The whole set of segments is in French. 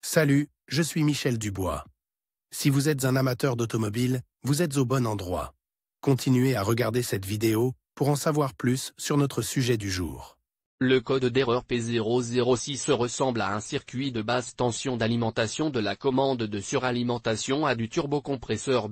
Salut, je suis Michel Dubois. Si vous êtes un amateur d'automobile, vous êtes au bon endroit. Continuez à regarder cette vidéo pour en savoir plus sur notre sujet du jour. Le code d'erreur P006 ressemble à un circuit de basse tension d'alimentation de la commande de suralimentation à du turbocompresseur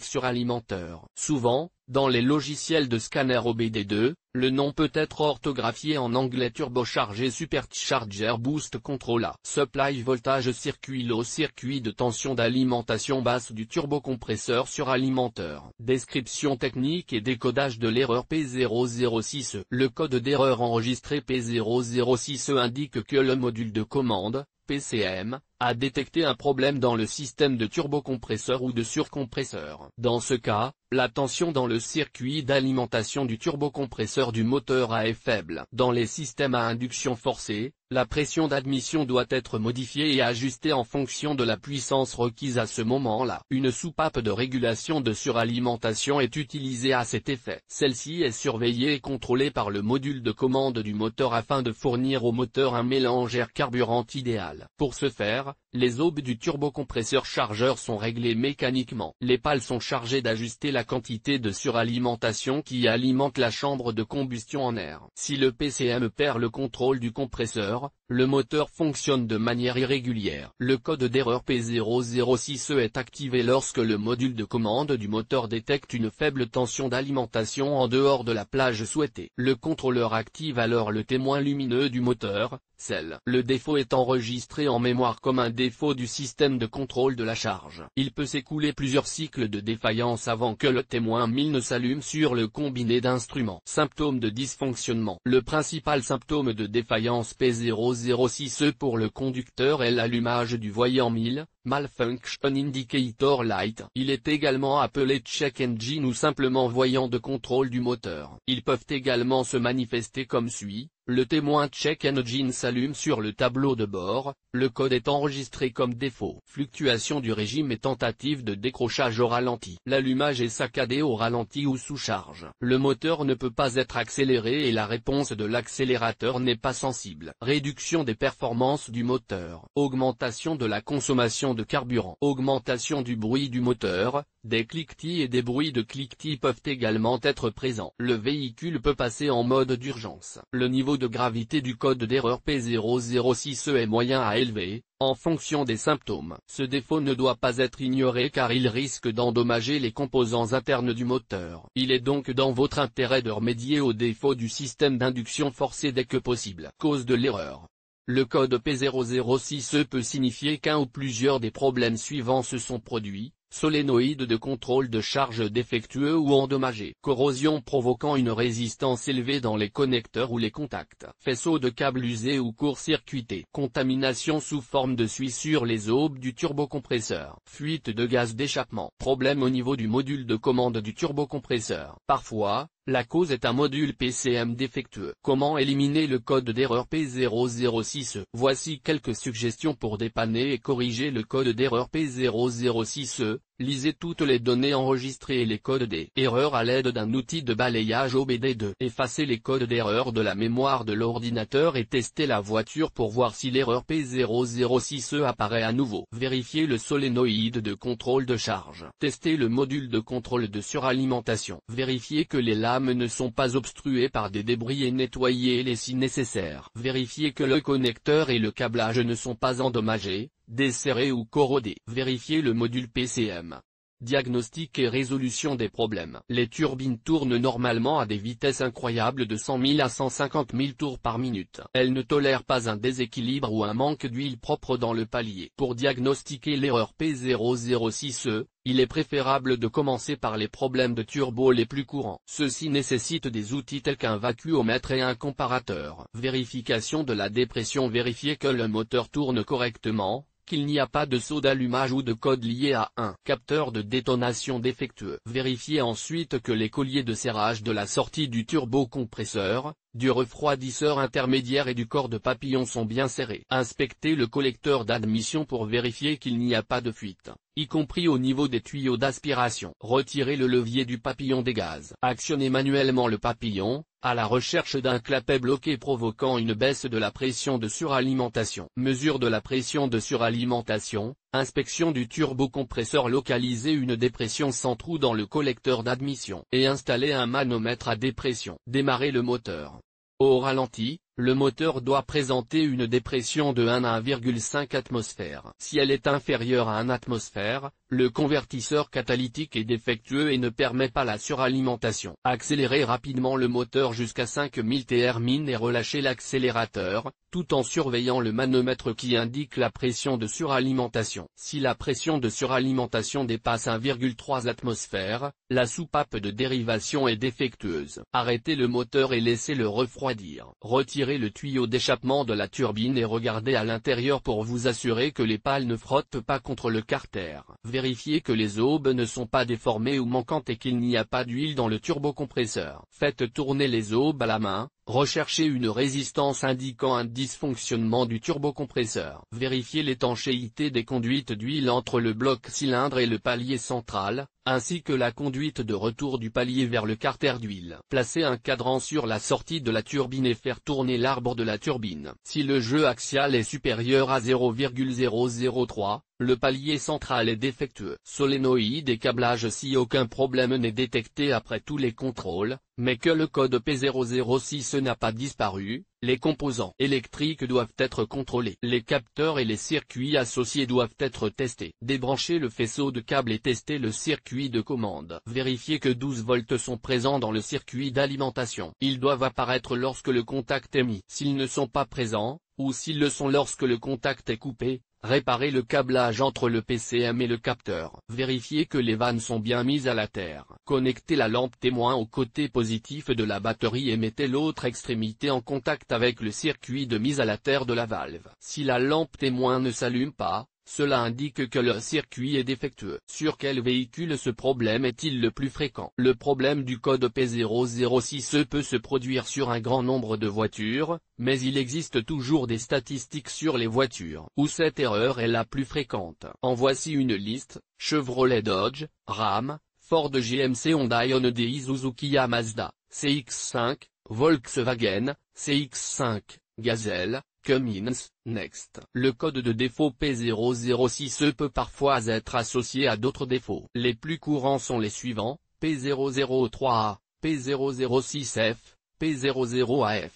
/suralimenteur. Souvent, dans les logiciels de scanner OBD2, le nom peut être orthographié en anglais turbocharger supercharger boost controller. Supply voltage circuit low circuit de tension d'alimentation basse du turbocompresseur suralimenteur. Description technique et décodage de l'erreur P006. Le code d'erreur enregistré P006 indique que le module de commande, PCM, a détecté un problème dans le système de turbocompresseur ou de surcompresseur. Dans ce cas, la tension dans le circuit d'alimentation du turbocompresseur du moteur est faible. Dans les systèmes à induction forcée, la pression d'admission doit être modifiée et ajustée en fonction de la puissance requise à ce moment-là. Une soupape de régulation de suralimentation est utilisée à cet effet. Celle-ci est surveillée et contrôlée par le module de commande du moteur afin de fournir au moteur un mélange air-carburant idéal. Pour ce faire, les aubes du turbocompresseur chargeur sont réglées mécaniquement. Les pales sont chargées d'ajuster la quantité de suralimentation qui alimente la chambre de combustion en air. Si le PCM perd le contrôle du compresseur, le moteur fonctionne de manière irrégulière. Le code d'erreur P006 est activé lorsque le module de commande du moteur détecte une faible tension d'alimentation en dehors de la plage souhaitée. Le contrôleur active alors le témoin lumineux du moteur, celle. Le défaut est enregistré en mémoire comme un défaut du système de contrôle de la charge. Il peut s'écouler plusieurs cycles de défaillance avant que le témoin 1000 ne s'allume sur le combiné d'instruments. Symptômes de dysfonctionnement. Le principal symptôme de défaillance P006 pour le conducteur est l'allumage du voyant 1000, Malfunction Indicator Light. Il est également appelé check engine ou simplement voyant de contrôle du moteur. Ils peuvent également se manifester comme suit. Le témoin check engine s'allume sur le tableau de bord, le code est enregistré comme défaut. Fluctuation du régime et tentative de décrochage au ralenti. L'allumage est saccadé au ralenti ou sous charge. Le moteur ne peut pas être accéléré et la réponse de l'accélérateur n'est pas sensible. Réduction des performances du moteur. Augmentation de la consommation de carburant. Augmentation du bruit du moteur. Des cliquetis et des bruits de cliquetis peuvent également être présents. Le véhicule peut passer en mode d'urgence. Le niveau de gravité du code d'erreur P006 est moyen à élevé, en fonction des symptômes. Ce défaut ne doit pas être ignoré car il risque d'endommager les composants internes du moteur. Il est donc dans votre intérêt de remédier au défaut du système d'induction forcée dès que possible. Cause de l'erreur. Le code P006 peut signifier qu'un ou plusieurs des problèmes suivants se sont produits. Solénoïde de contrôle de charge défectueux ou endommagé. Corrosion provoquant une résistance élevée dans les connecteurs ou les contacts. Faisceau de câbles usés ou court-circuité. Contamination sous forme de suie sur les aubes du turbocompresseur. Fuite de gaz d'échappement. Problème au niveau du module de commande du turbocompresseur. Parfois, la cause est un module PCM défectueux. Comment éliminer le code d'erreur P006? Voici quelques suggestions pour dépanner et corriger le code d'erreur P006. Lisez toutes les données enregistrées et les codes des erreurs à l'aide d'un outil de balayage OBD2. Effacez les codes d'erreur de la mémoire de l'ordinateur et testez la voiture pour voir si l'erreur P006 apparaît à nouveau. Vérifiez le solénoïde de contrôle de charge. Testez le module de contrôle de suralimentation. Vérifiez que les lames ne sont pas obstruées par des débris et nettoyez-les si nécessaire. Vérifiez que le connecteur et le câblage ne sont pas endommagés, desserrés ou corrodés. Vérifiez le module PCM. Diagnostic et résolution des problèmes. Les turbines tournent normalement à des vitesses incroyables de 100 000 à 150 000 tours par minute. Elles ne tolèrent pas un déséquilibre ou un manque d'huile propre dans le palier. Pour diagnostiquer l'erreur P006, il est préférable de commencer par les problèmes de turbo les plus courants. Ceux-ci nécessitent des outils tels qu'un vacuomètre et un comparateur. Vérification de la dépression. Vérifiez que le moteur tourne correctement, qu'il n'y a pas de saut d'allumage ou de code lié à un capteur de détonation défectueux. Vérifiez ensuite que les colliers de serrage de la sortie du turbocompresseur, du refroidisseur intermédiaire et du corps de papillon sont bien serrés. Inspectez le collecteur d'admission pour vérifier qu'il n'y a pas de fuite, y compris au niveau des tuyaux d'aspiration. Retirez le levier du papillon des gaz. Actionnez manuellement le papillon, à la recherche d'un clapet bloqué provoquant une baisse de la pression de suralimentation. Mesure de la pression de suralimentation, inspection du turbocompresseur. Localisez une dépression sans trou dans le collecteur d'admission et installez un manomètre à dépression. Démarrez le moteur. Au ralenti, le moteur doit présenter une dépression de 1 à 1,5 atmosphère. Si elle est inférieure à 1 atmosphère, le convertisseur catalytique est défectueux et ne permet pas la suralimentation. Accélérez rapidement le moteur jusqu'à 5000 Tmin et relâchez l'accélérateur, tout en surveillant le manomètre qui indique la pression de suralimentation. Si la pression de suralimentation dépasse 1,3 atmosphère, la soupape de dérivation est défectueuse. Arrêtez le moteur et laissez-le refroidir. Retirez le tuyau d'échappement de la turbine et regardez à l'intérieur pour vous assurer que les pales ne frottent pas contre le carter. Vérifiez que les aubes ne sont pas déformées ou manquantes et qu'il n'y a pas d'huile dans le turbocompresseur. Faites tourner les aubes à la main. Recherchez une résistance indiquant un dysfonctionnement du turbocompresseur. Vérifiez l'étanchéité des conduites d'huile entre le bloc cylindre et le palier central, ainsi que la conduite de retour du palier vers le carter d'huile. Placez un cadran sur la sortie de la turbine et faire tourner l'arbre de la turbine. Si le jeu axial est supérieur à 0,003, le palier central est défectueux. Solénoïde et câblage. Si aucun problème n'est détecté après tous les contrôles, mais que le code P006 n'a pas disparu, les composants électriques doivent être contrôlés. Les capteurs et les circuits associés doivent être testés. Débranchez le faisceau de câble et testez le circuit de commande. Vérifiez que 12 volts sont présents dans le circuit d'alimentation. Ils doivent apparaître lorsque le contact est mis. S'ils ne sont pas présents, ou s'ils le sont lorsque le contact est coupé, réparez le câblage entre le PCM et le capteur. Vérifiez que les vannes sont bien mises à la terre. Connectez la lampe témoin au côté positif de la batterie et mettez l'autre extrémité en contact avec le circuit de mise à la terre de la valve. Si la lampe témoin ne s'allume pas, cela indique que le circuit est défectueux. Sur quel véhicule ce problème est-il le plus fréquent? Le problème du code P006 peut se produire sur un grand nombre de voitures, mais il existe toujours des statistiques sur les voitures où cette erreur est la plus fréquente. En voici une liste: Chevrolet, Dodge, Ram, Ford, GMC, Honda, Hyundai, Suzuki, Mazda, CX-5, Volkswagen, CX-5, Gazelle, Cummins, Next. Le code de défaut P006 peut parfois être associé à d'autres défauts. Les plus courants sont les suivants: P003A, P006F, P00AF.